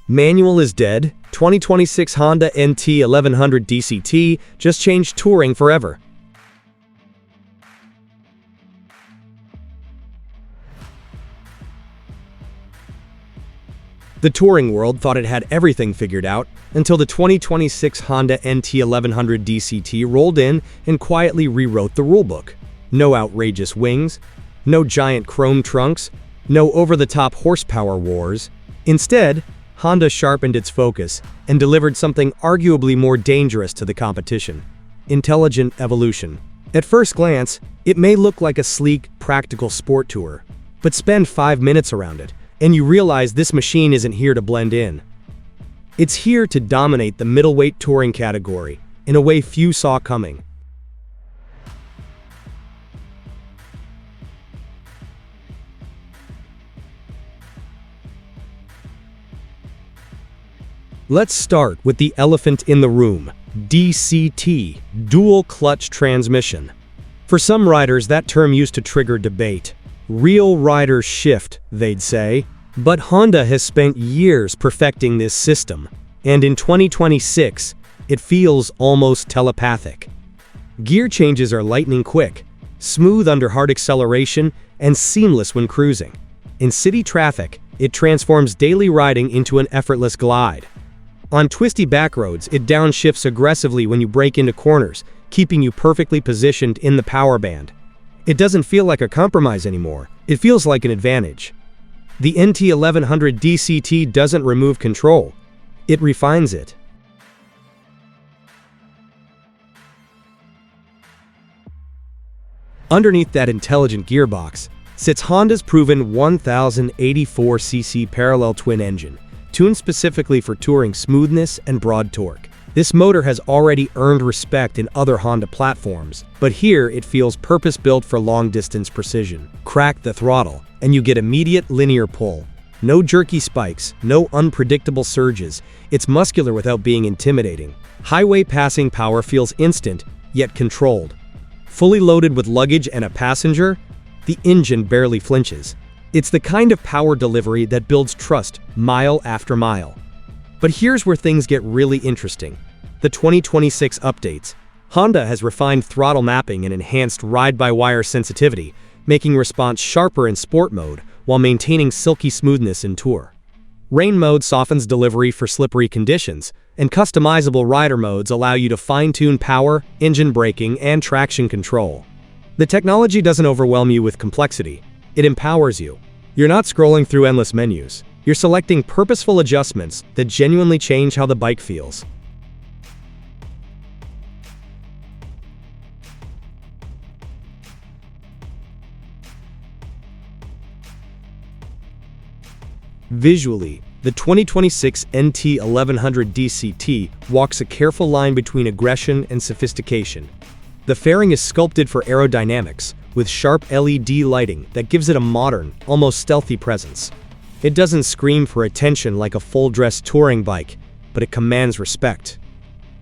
Manual is dead. 2026 Honda NT1100 DCT just changed touring forever. The touring world thought it had everything figured out until the 2026 Honda NT1100 DCT rolled in and quietly rewrote the rulebook. No outrageous wings, no giant chrome trunks, no over-the-top horsepower wars. Instead, Honda sharpened its focus and delivered something arguably more dangerous to the competition: intelligent evolution. At first glance, it may look like a sleek, practical sport tour, but spend 5 minutes around it, and you realize this machine isn't here to blend in. It's here to dominate the middleweight touring category in a way few saw coming. Let's start with the elephant in the room: DCT, dual clutch transmission. For some riders, that term used to trigger debate. Real riders shift, they'd say. But Honda has spent years perfecting this system, and in 2026, it feels almost telepathic. Gear changes are lightning quick, smooth under hard acceleration, and seamless when cruising. In city traffic, it transforms daily riding into an effortless glide. On twisty backroads, it downshifts aggressively when you brake into corners, keeping you perfectly positioned in the power band. It doesn't feel like a compromise anymore, it feels like an advantage. The NT1100 DCT doesn't remove control, it refines it. Underneath that intelligent gearbox sits Honda's proven 1084cc parallel twin engine, tuned specifically for touring smoothness and broad torque. This motor has already earned respect in other Honda platforms, but here it feels purpose-built for long-distance precision. Crack the throttle, and you get immediate linear pull. No jerky spikes, no unpredictable surges. It's muscular without being intimidating. Highway passing power feels instant, yet controlled. Fully loaded with luggage and a passenger, the engine barely flinches. It's the kind of power delivery that builds trust mile after mile. But here's where things get really interesting. The 2026 updates. Honda has refined throttle mapping and enhanced ride-by-wire sensitivity, making response sharper in sport mode while maintaining silky smoothness in tour. Rain mode softens delivery for slippery conditions, and customizable rider modes allow you to fine-tune power, engine braking, and traction control. The technology doesn't overwhelm you with complexity. It empowers you. You're not scrolling through endless menus. You're selecting purposeful adjustments that genuinely change how the bike feels. Visually, the 2026 NT1100 DCT walks a careful line between aggression and sophistication. The fairing is sculpted for aerodynamics, with sharp LED lighting that gives it a modern, almost stealthy presence. It doesn't scream for attention like a full-dress touring bike, but it commands respect.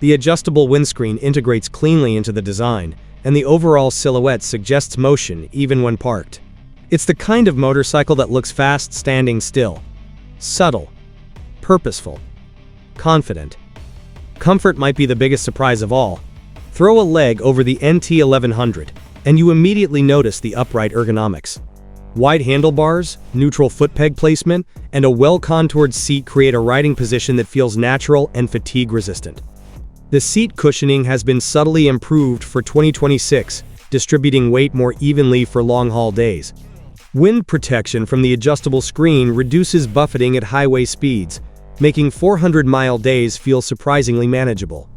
The adjustable windscreen integrates cleanly into the design, and the overall silhouette suggests motion even when parked. It's the kind of motorcycle that looks fast standing still. Subtle. Purposeful. Confident. Comfort might be the biggest surprise of all. Throw a leg over the NT1100, and you immediately notice the upright ergonomics. Wide handlebars, neutral foot peg placement, and a well-contoured seat create a riding position that feels natural and fatigue-resistant. The seat cushioning has been subtly improved for 2026, distributing weight more evenly for long-haul days. Wind protection from the adjustable screen reduces buffeting at highway speeds, making 400-mile days feel surprisingly manageable.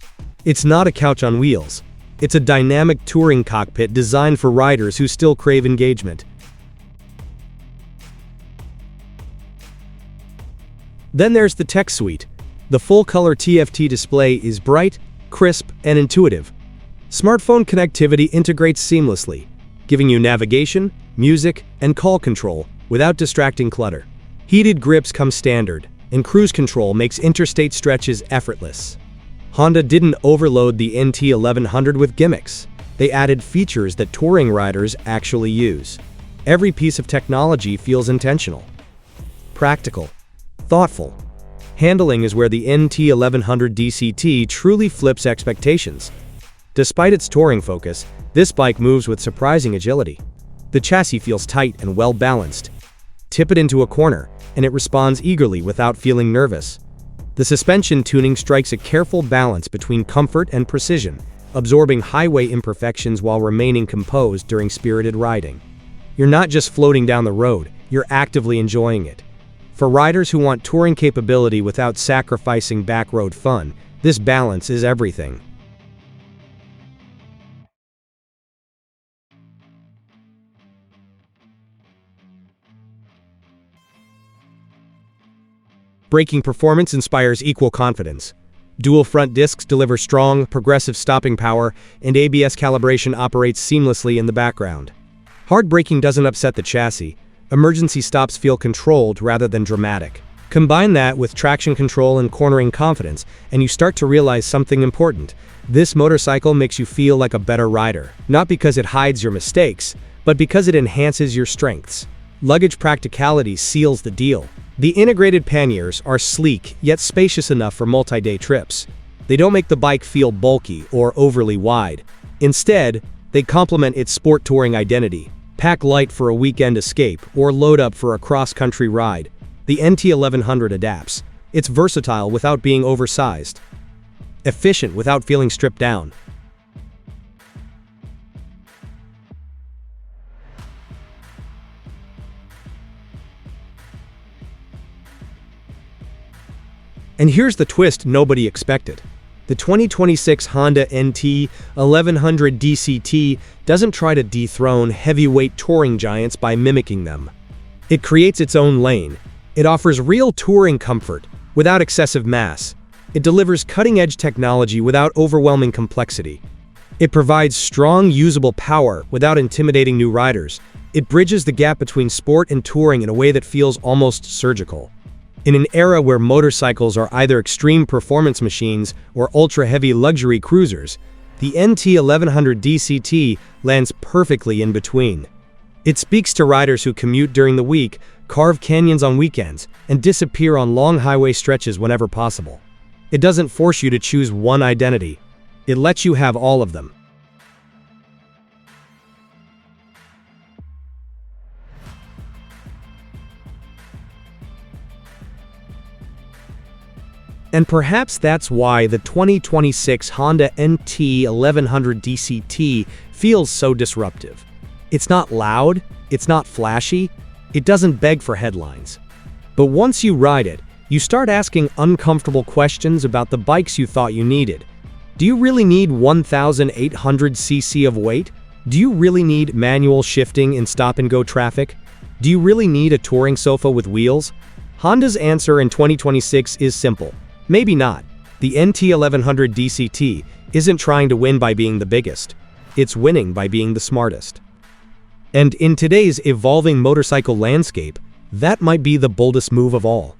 It's not a couch on wheels. It's a dynamic touring cockpit designed for riders who still crave engagement. Then there's the tech suite. The full-color TFT display is bright, crisp, and intuitive. Smartphone connectivity integrates seamlessly, giving you navigation, music, and call control without distracting clutter. Heated grips come standard, and cruise control makes interstate stretches effortless. Honda didn't overload the NT1100 with gimmicks. They added features that touring riders actually use. Every piece of technology feels intentional. Practical. Thoughtful. Handling is where the NT1100 DCT truly flips expectations. Despite its touring focus, this bike moves with surprising agility. The chassis feels tight and well-balanced. Tip it into a corner, and it responds eagerly without feeling nervous. The suspension tuning strikes a careful balance between comfort and precision, absorbing highway imperfections while remaining composed during spirited riding. You're not just floating down the road, you're actively enjoying it. For riders who want touring capability without sacrificing backroad fun, this balance is everything. Braking performance inspires equal confidence. Dual front discs deliver strong, progressive stopping power, and ABS calibration operates seamlessly in the background. Hard braking doesn't upset the chassis. Emergency stops feel controlled rather than dramatic. Combine that with traction control and cornering confidence, and you start to realize something important. This motorcycle makes you feel like a better rider, not because it hides your mistakes, but because it enhances your strengths. Luggage practicality seals the deal. The integrated panniers are sleek yet spacious enough for multi-day trips. They don't make the bike feel bulky or overly wide. Instead, they complement its sport touring identity. Pack light for a weekend escape or load up for a cross-country ride. The NT1100 adapts. It's versatile without being oversized. Efficient without feeling stripped down. And here's the twist nobody expected. The 2026 Honda NT1100 DCT doesn't try to dethrone heavyweight touring giants by mimicking them. It creates its own lane. It offers real touring comfort without excessive mass. It delivers cutting-edge technology without overwhelming complexity. It provides strong, usable power without intimidating new riders. It bridges the gap between sport and touring in a way that feels almost surgical. In an era where motorcycles are either extreme performance machines or ultra-heavy luxury cruisers, the NT1100 DCT lands perfectly in between. It speaks to riders who commute during the week, carve canyons on weekends, and disappear on long highway stretches whenever possible. It doesn't force you to choose one identity. It lets you have all of them. And perhaps that's why the 2026 Honda NT1100 DCT feels so disruptive. It's not loud, it's not flashy, it doesn't beg for headlines. But once you ride it, you start asking uncomfortable questions about the bikes you thought you needed. Do you really need 1,800 cc of weight? Do you really need manual shifting in stop-and-go traffic? Do you really need a touring sofa with wheels? Honda's answer in 2026 is simple. Maybe not. The NT1100 DCT isn't trying to win by being the biggest. It's winning by being the smartest. And in today's evolving motorcycle landscape, that might be the boldest move of all.